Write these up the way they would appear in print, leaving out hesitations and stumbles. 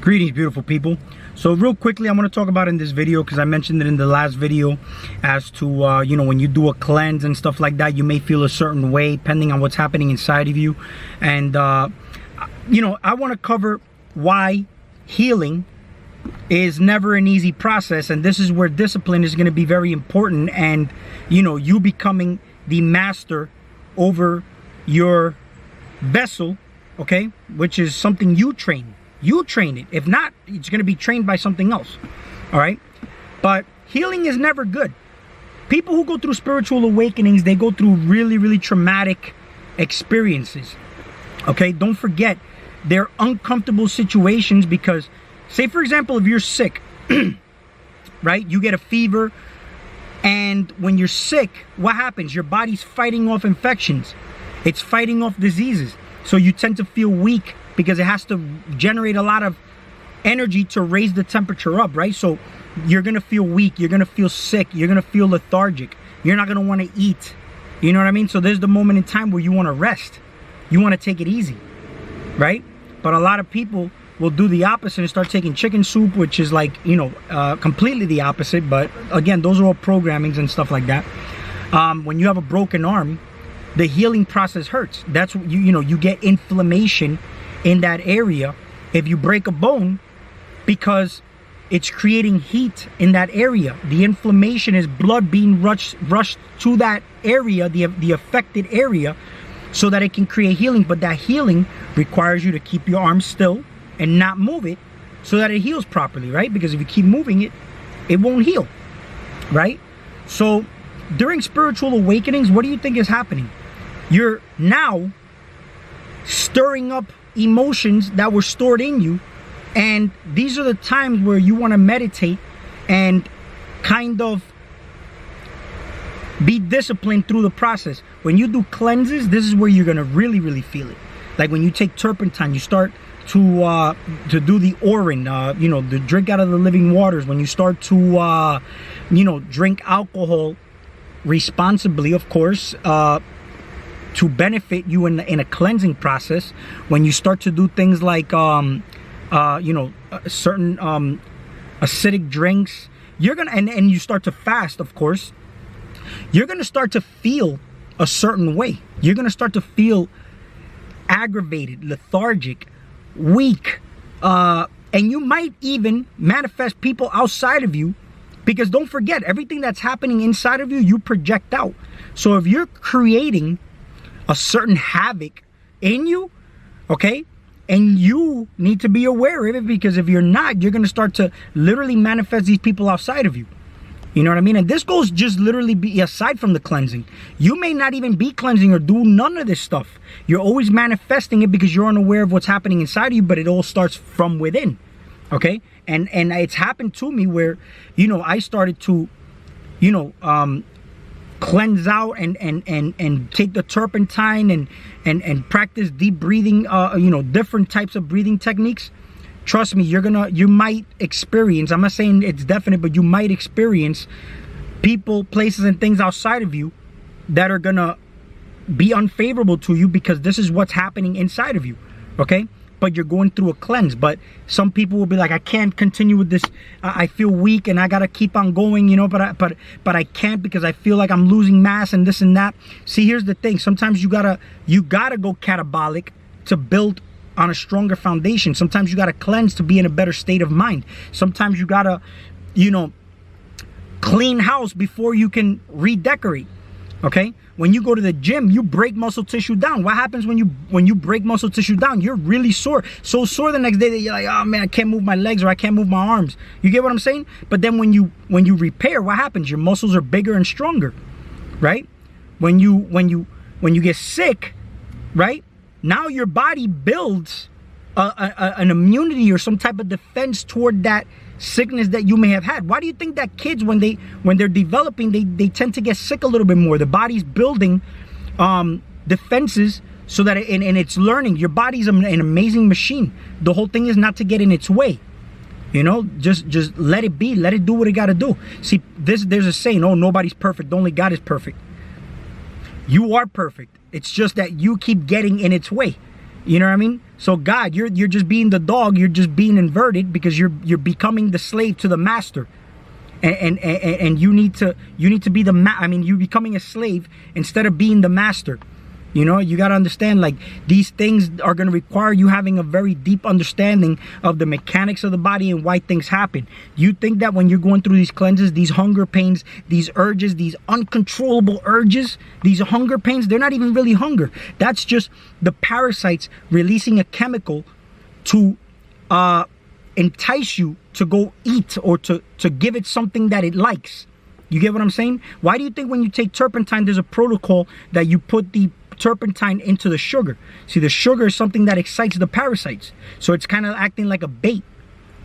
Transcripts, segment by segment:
Greetings, beautiful people. So real quickly, I'm going to talk about in this video, because I mentioned it in the last video, as to when you do a cleanse and stuff like that, you may feel a certain way depending on what's happening inside of you. And I want to cover why healing is never an easy process, and this is where discipline is going to be very important, and you becoming the master over your vessel, okay, which is something you train it. If not, it's going to be trained by something else. All right, but healing is never good. People who go through spiritual awakenings, they go through really traumatic experiences. Okay, don't forget, they're uncomfortable situations, because say for example, if you're sick, right, you get a fever, and when you're sick, what happens? Your body's fighting off infections, it's fighting off diseases, so you tend to feel weak because it has to generate a lot of energy to raise the temperature up, right? So you're gonna feel weak, you're gonna feel sick, you're gonna feel lethargic, you're not gonna want to eat, you know what I mean? So there's the moment in time where you want to rest, you want to take it easy, right? But a lot of people will do the opposite and start taking chicken soup, which is like, completely the opposite. But again, those are all programmings and stuff like that. When you have a broken arm, the healing process hurts. That's what you get inflammation in that area if you break a bone, because it's creating heat in that area. The inflammation is blood being rushed to that area, the affected area, so that it can create healing. But that healing requires you to keep your arm still and not move it, so that it heals properly, right? Because if you keep moving it, it won't heal, right? So during spiritual awakenings, what do you think is happening? You're now stirring up emotions that were stored in you, and these are the times where you want to meditate and kind of be disciplined through the process. When you do cleanses, this is where you're going to really feel it. Like when you take turpentine, you start to do the orin, the drink out of the living waters. When you start to drink alcohol responsibly, of course, to benefit you in a cleansing process. When you start to do things like certain acidic drinks, you're gonna and you start to fast, of course, you're gonna start to feel a certain way. You're gonna start to feel aggravated, lethargic, weak, and you might even manifest people outside of you, because don't forget, everything that's happening inside of you, you project out. So if you're creating a certain havoc in you, okay, and you need to be aware of it, because if you're not, you're going to start to literally manifest these people outside of you. You know what I mean? And this goes just literally aside from the cleansing. You may not even be cleansing or do none of this stuff. You're always manifesting it because you're unaware of what's happening inside of you, but it all starts from within. Okay? And it's happened to me where, I started to, cleanse out and take the turpentine and practice deep breathing, different types of breathing techniques. Trust me, you might experience, I'm not saying it's definite, but you might experience people, places, and things outside of you that are gonna be unfavorable to you, because this is what's happening inside of you, okay? But you're going through a cleanse. But some people will be like, I can't continue with this, I feel weak and I gotta keep on going, but I can't, because I feel like I'm losing mass and this and that. See, here's the thing, sometimes you gotta go catabolic to build on a stronger foundation. Sometimes you gotta cleanse to be in a better state of mind. Sometimes you gotta, clean house before you can redecorate. Okay? When you go to the gym, you break muscle tissue down. What happens when you break muscle tissue down? You're really sore. So sore the next day that you're like, oh man, I can't move my legs, or I can't move my arms. You get what I'm saying? But then when you repair, what happens? Your muscles are bigger and stronger, right? When you get sick, right? Now your body builds an immunity or some type of defense toward that sickness that you may have had. Why do you think that kids, when they're developing, they tend to get sick a little bit more? The body's building defenses so that and it's learning. Your body's an amazing machine. The whole thing is not to get in its way. Just let it be. Let it do what it got to do. See, there's a saying, oh, nobody's perfect. Only God is perfect. You are perfect. It's just that you keep getting in its way. You know what I mean? So God, you're just being the dog, you're just being inverted because you're becoming the slave to the master. And you need to be the you're becoming a slave instead of being the master. You know, you got to understand, like, these things are going to require you having a very deep understanding of the mechanics of the body and why things happen. You think that when you're going through these cleanses, these hunger pains, these urges, these uncontrollable urges, these hunger pains, they're not even really hunger. That's just the parasites releasing a chemical to entice you to go eat or to give it something that it likes. You get what I'm saying? Why do you think when you take turpentine, there's a protocol that you put the turpentine into the sugar? See, the sugar is something that excites the parasites. So it's kind of acting like a bait,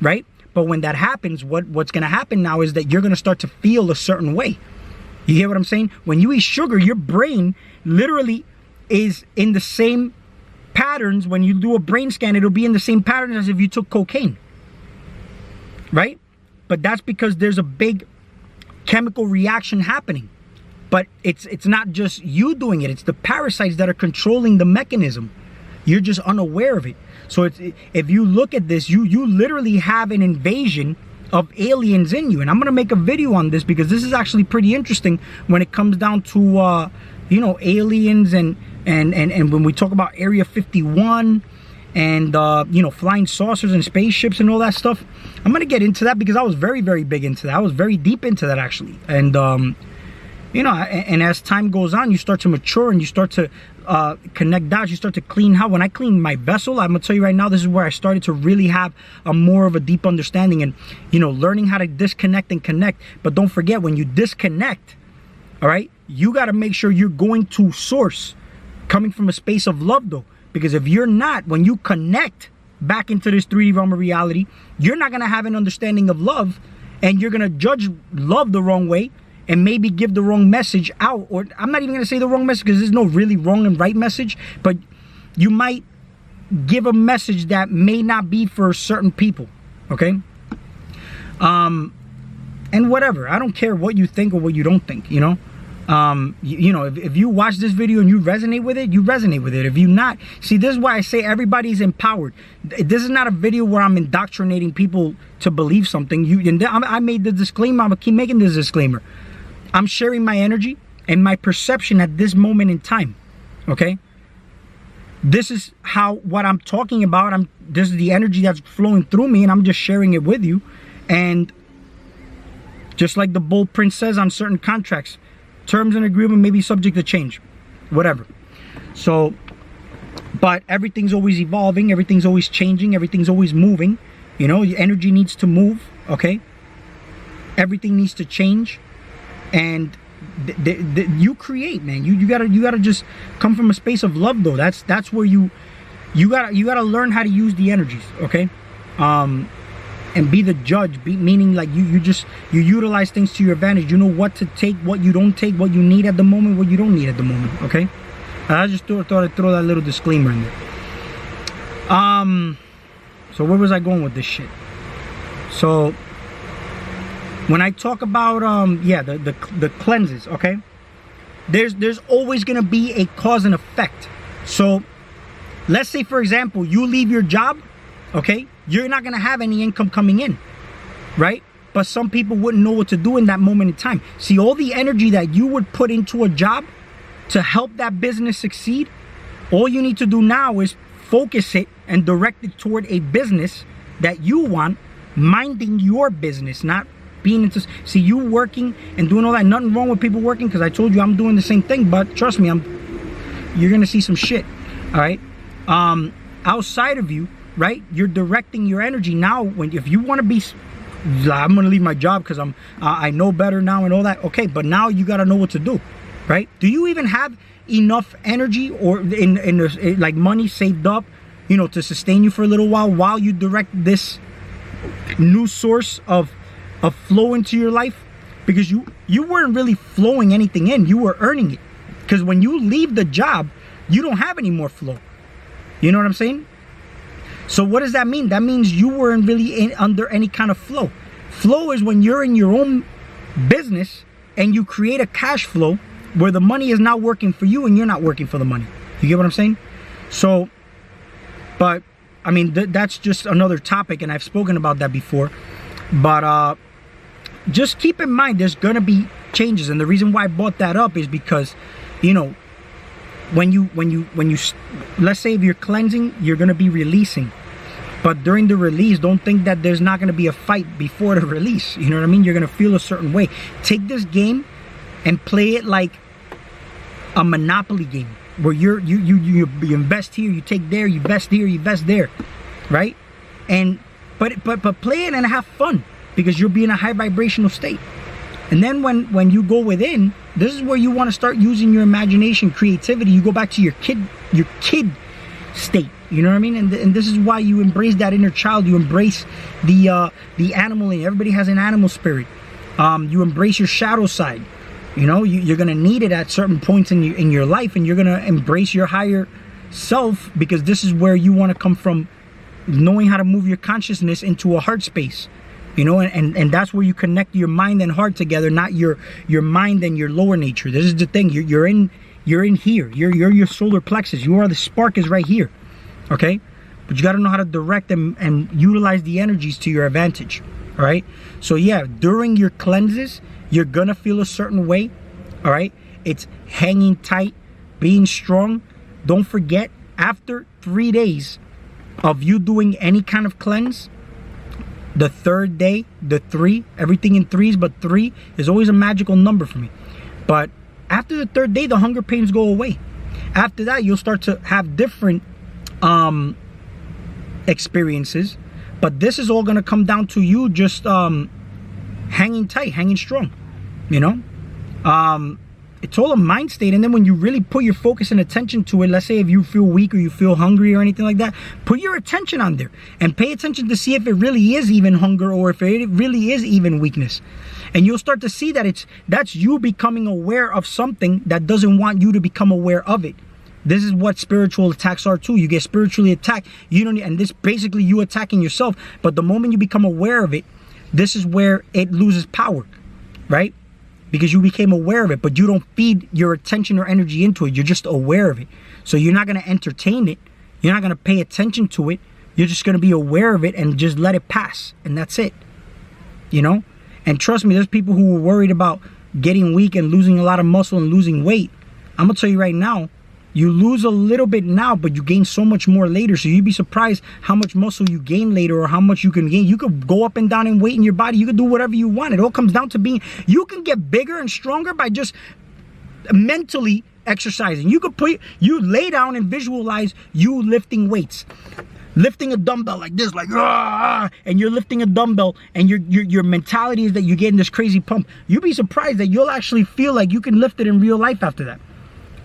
right? But when that happens, what's going to happen now is that you're going to start to feel a certain way. You hear what I'm saying? When you eat sugar, your brain literally is in the same patterns. When you do a brain scan, it'll be in the same patterns as if you took cocaine, right? But that's because there's a big chemical reaction happening. But it's not just you doing it, it's the parasites that are controlling the mechanism. You're just unaware of it. So if you look at this, you literally have an invasion of aliens in you. And I'm gonna make a video on this because this is actually pretty interesting when it comes down to you know, aliens and when we talk about Area 51 and you know, flying saucers and spaceships and all that stuff. I'm gonna get into that because I was very, very big into that. I was very deep into that, actually. And you know, and as time goes on, you start to mature and you start to connect dots. You start to clean out. When I clean my vessel, I'm gonna tell you right now, this is where I started to really have a more of a deep understanding and, you know, learning how to disconnect and connect. But don't forget, when you disconnect, all right, you got to make sure you're going to source, coming from a space of love, though. Because if you're not, when you connect back into this 3D realm of reality, you're not going to have an understanding of love, and you're going to judge love the wrong way and maybe give the wrong message out. Or I'm not even going to say the wrong message because there's no really wrong and right message, but you might give a message that may not be for certain people, okay? And whatever, I don't care what you think or what you don't think, you know? You know, if you watch this video and you resonate with it, you resonate with it. If you not, see, this is why I say everybody's empowered. This is not a video where I'm indoctrinating people to believe something. I made the disclaimer. I'm gonna keep making this disclaimer. I'm sharing my energy and my perception at this moment in time. Okay, this is what I'm talking about. This is the energy that's flowing through me, and I'm just sharing it with you. And just like the bold print says on certain contracts, terms and agreement may be subject to change, whatever. So, but everything's always evolving, everything's always changing, everything's always moving. You know, your energy needs to move, okay? Everything needs to change, and you create, man. You gotta just come from a space of love, though. That's where you gotta learn how to use the energies, okay? And be the judge, meaning like you utilize things to your advantage. You know what to take, what you don't take, what you need at the moment, what you don't need at the moment, okay? I just thought I'd throw that little disclaimer in there. So where was I going with this shit? So when I talk about yeah, the cleanses, okay? There's always gonna be a cause and effect. So let's say, for example, you leave your job, okay? You're not gonna have any income coming in, right? But some people wouldn't know what to do in that moment in time. See, all the energy that you would put into a job to help that business succeed, all you need to do now is focus it and direct it toward a business that you want, minding your business, not being into, see, you working and doing all that, nothing wrong with people working, because I told you I'm doing the same thing, but trust me, you're gonna see some shit, all right? Outside of you, right? You're directing your energy now. If you want to be, I'm gonna leave my job because I know better now and all that. Okay, but now you gotta know what to do, right? Do you even have enough energy or in like money saved up, you know, to sustain you for a little while you direct this new source of flow into your life? Because you weren't really flowing anything in, you were earning it. Because when you leave the job, you don't have any more flow. You know what I'm saying? So what does that mean? That means you weren't really under any kind of flow. Flow is when you're in your own business and you create a cash flow where the money is not working for you and you're not working for the money. You get what I'm saying? So But I mean, that's just another topic, and I've spoken about that before. But just keep in mind, there's gonna be changes, and the reason why I brought that up is because, you know, when you let's say if you're cleansing, you're gonna be releasing. But during the release, don't think that there's not gonna be a fight before the release. You know what I mean? You're gonna feel a certain way. Take this game and play it like a Monopoly game, where you invest here, you take there, you invest here, you invest there, right? And but play it and have fun, because you'll be in a high vibrational state. And then when you go within, this is where you want to start using your imagination, creativity. You go back to your kid state. You know what I mean? And this is why you embrace that inner child. You embrace the animal in you. Everybody has an animal spirit. You embrace your shadow side. You know, you're gonna need it at certain points in your life, and you're gonna embrace your higher self, because this is where you want to come from, knowing how to move your consciousness into a heart space. You know, and that's where you connect your mind and heart together, not your mind and your lower nature. This is the thing. You're in here. You're your solar plexus. You are, the spark is right here. Okay, but you got to know how to direct them and utilize the energies to your advantage. All right. So yeah, during your cleanses, you're gonna feel a certain way. All right. It's hanging tight, being strong. Don't forget, after 3 days of you doing any kind of cleanse, the third day, the 3, everything in threes, but 3 is always a magical number for me. But after the third day, the hunger pains go away. After that, you'll start to have different experiences, but this is all going to come down to you just hanging tight, hanging strong. You know, it's all a mind state. And then when you really put your focus and attention to it, let's say if you feel weak or you feel hungry or anything like that, put your attention on there and pay attention to see if it really is even hunger or if it really is even weakness. And you'll start to see that that's you becoming aware of something that doesn't want you to become aware of it. This is what spiritual attacks are too. You get spiritually attacked. You don't, and this basically you attacking yourself. But the moment you become aware of it, this is where it loses power, right? Because you became aware of it, but you don't feed your attention or energy into it. You're just aware of it. So you're not going to entertain it. You're not going to pay attention to it. You're just going to be aware of it and just let it pass. And that's it. You know? And trust me, there's people who were worried about getting weak and losing a lot of muscle and losing weight. I'm going to tell you right now, you lose a little bit now, but you gain so much more later. So you'd be surprised how much muscle you gain later, or how much you can gain. You could go up and down in weight in your body. You could do whatever you want. It all comes down to you can get bigger and stronger by just mentally exercising. You lay down and visualize you lifting weights. Lifting a dumbbell like this, like, and you're lifting a dumbbell, and your mentality is that you're getting this crazy pump. You'd be surprised that you'll actually feel like you can lift it in real life after that.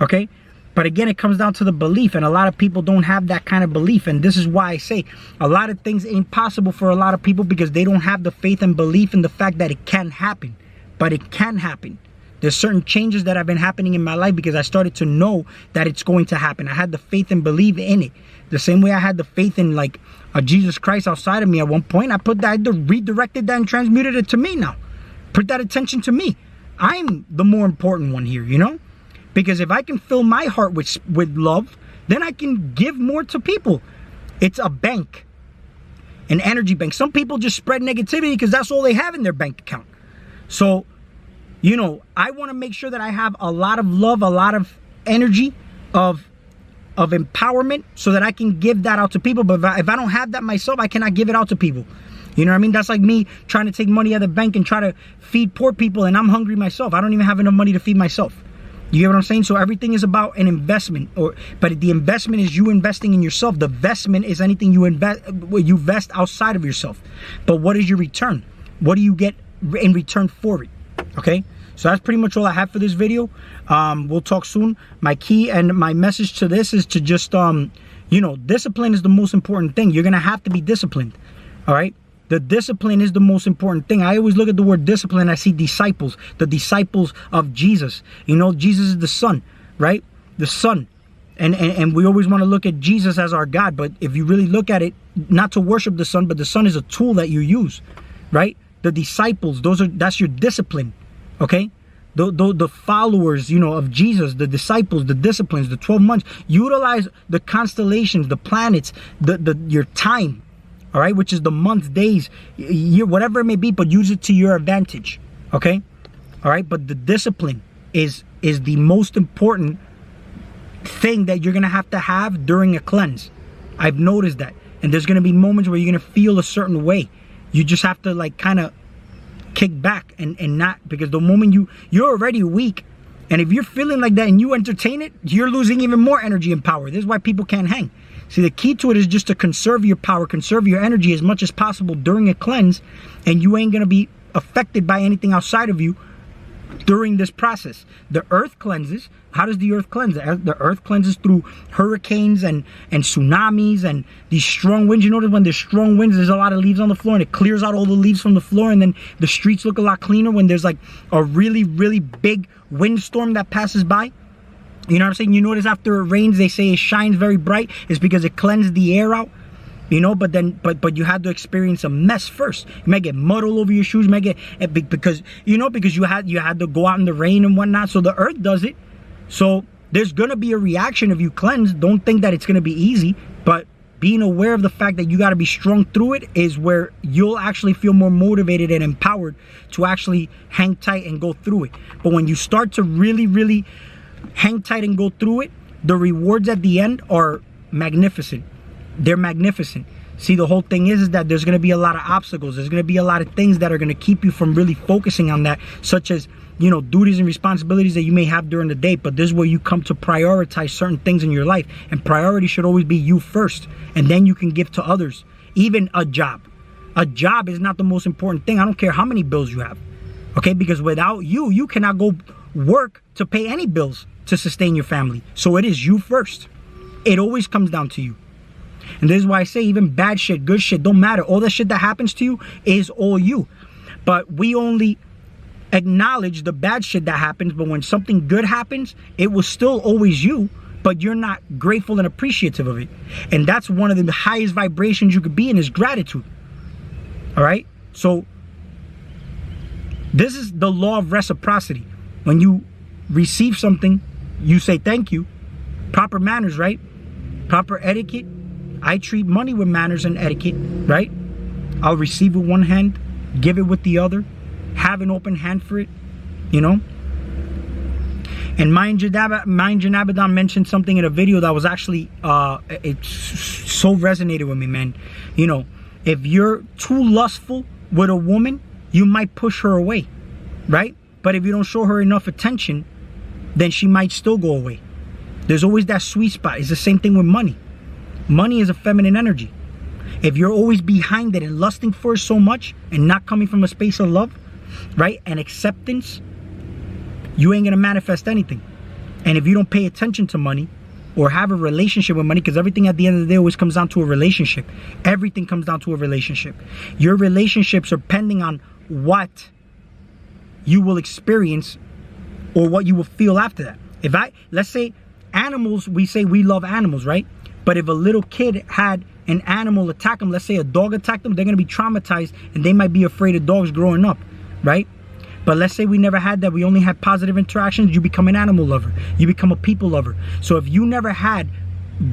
Okay? But again, it comes down to the belief, and a lot of people don't have that kind of belief. And this is why I say a lot of things ain't possible for a lot of people, because they don't have the faith and belief in the fact that it can happen. But it can happen. There's certain changes that have been happening in my life because I started to know that it's going to happen. I had the faith and belief in it. The same way I had the faith in like a Jesus Christ outside of me at one point. I redirected that and transmuted it to me now. Put that attention to me. I'm the more important one here, you know? Because if I can fill my heart with love, then I can give more to people. It's a bank, an energy bank. Some people just spread negativity because that's all they have in their bank account. So, you know, I want to make sure that I have a lot of love, a lot of energy, of empowerment, so that I can give that out to people. But if I don't have that myself, I cannot give it out to people. You know what I mean? That's like me trying to take money out of the bank and try to feed poor people, and I'm hungry myself. I don't even have enough money to feed myself. You get what I'm saying? So everything is about an investment, but the investment is you investing in yourself. The investment is anything you invest outside of yourself. But what is your return? What do you get in return for it? Okay? So that's pretty much all I have for this video. We'll talk soon. My key and my message to this is to just, you know, discipline is the most important thing. You're going to have to be disciplined. All right? The discipline is the most important thing. I always look at the word discipline. I see disciples, the disciples of Jesus. You know, Jesus is the Son, right? The Son. And we always want to look at Jesus as our God. But if you really look at it, not to worship the Son, but the Son is a tool that you use, right? The disciples, that's your discipline, okay? the followers, you know, of Jesus, the disciples, the disciplines, the 12 months. Utilize the constellations, the planets, your time, all right, which is the months, days, year, whatever it may be, but use it to your advantage, okay? All right, but the discipline is the most important thing that you're gonna have to have during a cleanse. I've noticed that. And there's gonna be moments where you're gonna feel a certain way. You just have to like kind of kick back and not, because the moment you're already weak, and if you're feeling like that and you entertain it, you're losing even more energy and power. This is why people can't hang. See, the key to it is just to conserve your power, conserve your energy as much as possible during a cleanse, and you ain't gonna be affected by anything outside of you during this process. The earth cleanses. How does the earth cleanse? The earth cleanses through hurricanes and tsunamis and these strong winds. You notice when there's strong winds, there's a lot of leaves on the floor, and it clears out all the leaves from the floor, and then the streets look a lot cleaner when there's like a really, really big windstorm that passes by. You know what I'm saying? You notice after it rains, they say it shines very bright. It's because it cleansed the air out. You know, but you had to experience a mess first. You might get mud all over your shoes. You might get, because you had to go out in the rain and whatnot. So the earth does it. So there's gonna be a reaction if you cleanse. Don't think that it's gonna be easy, but being aware of the fact that you got to be strong through it is where you'll actually feel more motivated and empowered to actually hang tight and go through it. But when you start to really, really hang tight and go through it, the rewards at the end are magnificent. They're magnificent. See, the whole thing is that there's going to be a lot of obstacles. There's going to be a lot of things that are going to keep you from really focusing on that, such as, you know, duties and responsibilities that you may have during the day. But this is where you come to prioritize certain things in your life. And priority should always be you first. And then you can give to others. Even a job. A job is not the most important thing. I don't care how many bills you have. Okay? Because without you, you cannot go work to pay any bills to sustain your family. So it is you first. It always comes down to you. And this is why I say even bad shit, good shit, don't matter. All that shit that happens to you is all you. But we only acknowledge the bad shit that happens, but when something good happens, it was still always you, but you're not grateful and appreciative of it. And that's one of the highest vibrations you could be in, is gratitude. All right? So this is the law of reciprocity. When you receive something, you say thank you. Proper manners, right? Proper etiquette. I treat money with manners and etiquette, right? I'll receive with one hand, give it with the other, have an open hand for it, you know? And Mayan Abadan mentioned something in a video that was actually, it so resonated with me, man. You know, if you're too lustful with a woman, you might push her away, right? But if you don't show her enough attention, then she might still go away. There's always that sweet spot. It's the same thing with money. Money is a feminine energy. If you're always behind it and lusting for it so much and not coming from a space of love, right, and acceptance, you ain't gonna manifest anything. And if you don't pay attention to money or have a relationship with money, because everything at the end of the day always comes down to a relationship. Everything comes down to a relationship. Your relationships are depending on what you will experience or what you will feel after that. Let's say animals, we say we love animals, right? But if a little kid had an animal attack them, let's say a dog attacked them, they're going to be traumatized and they might be afraid of dogs growing up, right? But let's say we never had that. We only had positive interactions. You become an animal lover. You become a people lover. So if you never had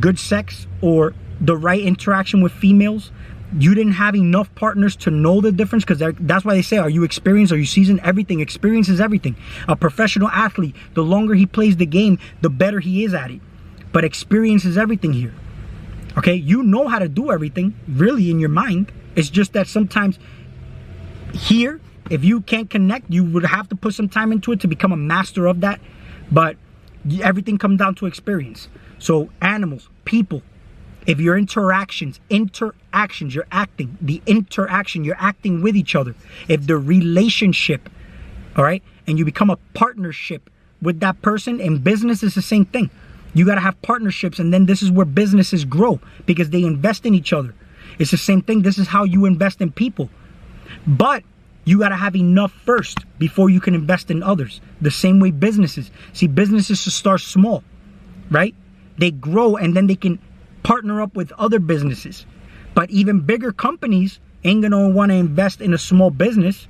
good sex or the right interaction with females, you didn't have enough partners to know the difference, because that's why they say, are you experienced? Are you seasoned? Everything. Experience is everything. A professional athlete, the longer he plays the game, the better he is at it. But experience is everything here. Okay, you know how to do everything, really, in your mind. It's just that sometimes here, if you can't connect, you would have to put some time into it to become a master of that. But everything comes down to experience. So animals, people, if your interactions, you're acting, the interaction, you're acting with each other. If the relationship, all right, and you become a partnership with that person, and business is the same thing. You got to have partnerships, and then this is where businesses grow, because they invest in each other. It's the same thing. This is how you invest in people. But you got to have enough first before you can invest in others. The same way businesses. See, businesses should start small, right? They grow, and then they can partner up with other businesses. But even bigger companies ain't going to want to invest in a small business,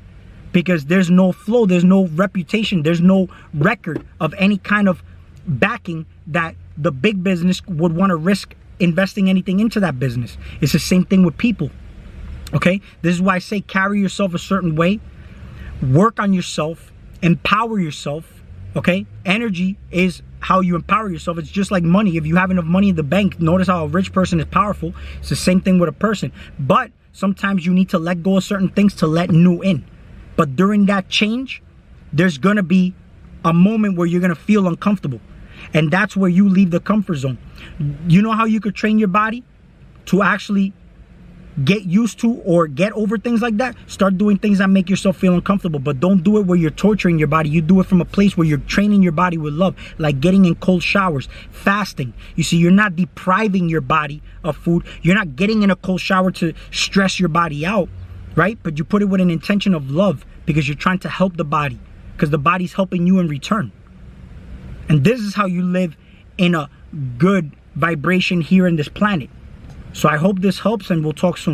because there's no flow, there's no reputation, there's no record of any kind of backing that the big business would want to risk investing anything into that business. It's the same thing with people. Okay, this is why I say carry yourself a certain way, work on yourself, empower yourself. Okay, energy is how you empower yourself. It's just like money. If you have enough money in the bank, notice how a rich person is powerful. It's the same thing with a person. But sometimes you need to let go of certain things to let new in. But during that change, there's gonna be a moment where you're gonna feel uncomfortable. And that's where you leave the comfort zone. You know how you could train your body to actually get used to or get over things like that? Start doing things that make yourself feel uncomfortable, but don't do it where you're torturing your body. You do it from a place where you're training your body with love, like getting in cold showers, fasting. You see, you're not depriving your body of food. You're not getting in a cold shower to stress your body out, right? But you put it with an intention of love because you're trying to help the body, because the body's helping you in return. And this is how you live in a good vibration here in this planet. So I hope this helps, and we'll talk soon.